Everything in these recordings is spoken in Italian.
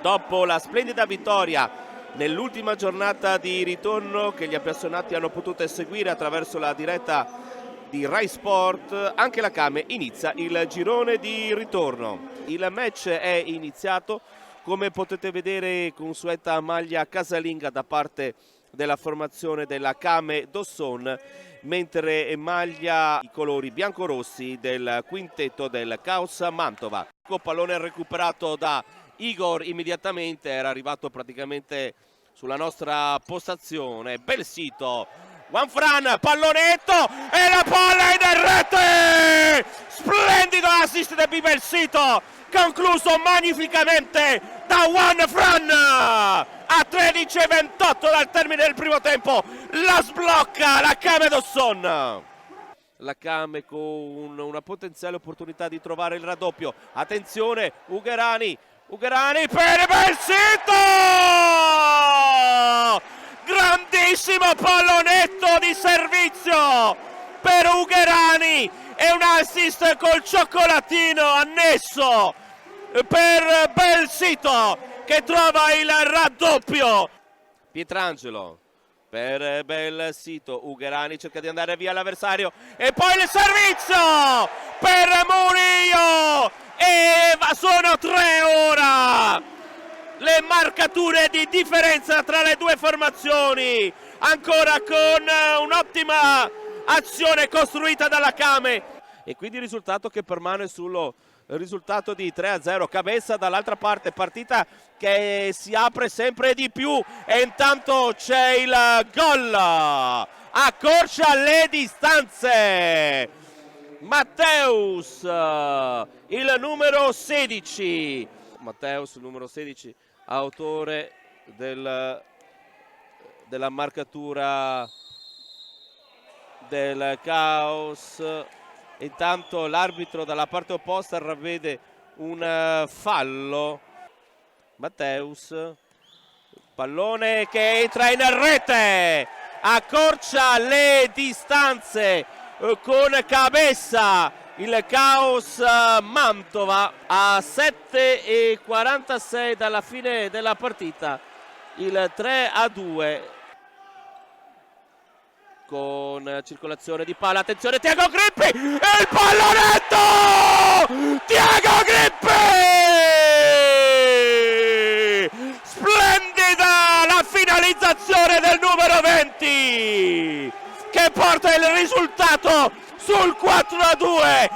Dopo la splendida vittoria nell'ultima giornata di ritorno che gli appassionati hanno potuto seguire attraverso la diretta di Rai Sport, anche la Kame inizia il girone di ritorno. Il match è iniziato, come potete vedere, consueta maglia casalinga da parte della formazione della Kame Dosson, mentre maglia i colori biancorossi del quintetto del Caos Mantova. Pallone recuperato da Igor immediatamente, era arrivato praticamente sulla nostra postazione. Bel sito, Juanfran, pallonetto e la palla in rete! Splendido assist di Belsito, concluso magnificamente da Juanfran. A 13:28 dal termine del primo tempo la sblocca la Kame Dosson. La Kame con una potenziale opportunità di trovare il raddoppio. Attenzione, Ugherani per Belsito! Grandissimo pallonetto di servizio per Ugherani e un assist col cioccolatino annesso per Belsito che trova il raddoppio. Pietrangelo per Belsito, Ugherani cerca di andare via l'avversario e poi il servizio per Murillo e sono 3 ora le marcature di differenza tra le due formazioni, ancora con un'ottima azione costruita dalla Kame e quindi il risultato che permane sullo risultato di 3-0. Cabeza dall'altra parte, partita che si apre sempre di più e intanto c'è il gol, accorcia le distanze Matteus, il numero 16, Matteus, il numero 16, autore della marcatura del Caos. Intanto l'arbitro dalla parte opposta ravvede un fallo. Matteus, pallone che entra in rete, accorcia le distanze con Cabeza il Caos Mantova. A 7:46 dalla fine della partita il 3-2 con circolazione di palla. Attenzione, Thiago Grippi e il pallonetto! Thiago Grippi! Splendida la finalizzazione del numero 20 che porta il risultato sul 4-2.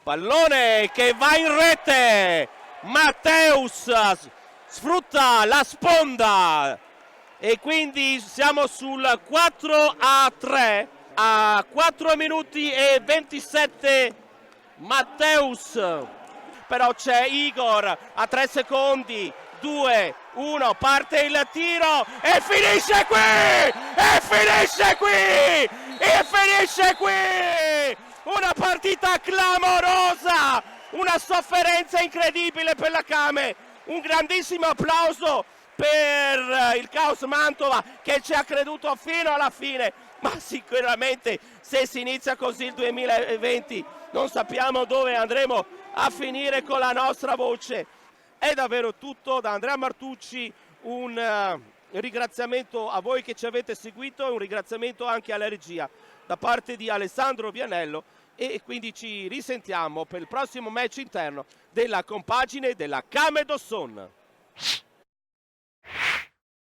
Pallone che va in rete, Matteus sfrutta la sponda e quindi siamo sul 4-3 a 4 minuti e 27. Matteus, però c'è Igor a 3 secondi, 2, 1, parte il tiro e finisce qui, una partita clamorosa, una sofferenza incredibile per la Kame. Un grandissimo applauso per il Caos Mantova che ci ha creduto fino alla fine, ma sicuramente se si inizia così il 2020 non sappiamo dove andremo a finire con la nostra voce. È davvero tutto da Andrea Martucci, un ringraziamento a voi che ci avete seguito e un ringraziamento anche alla regia da parte di Alessandro Vianello e quindi ci risentiamo per il prossimo match interno della compagine della Kame Dosson.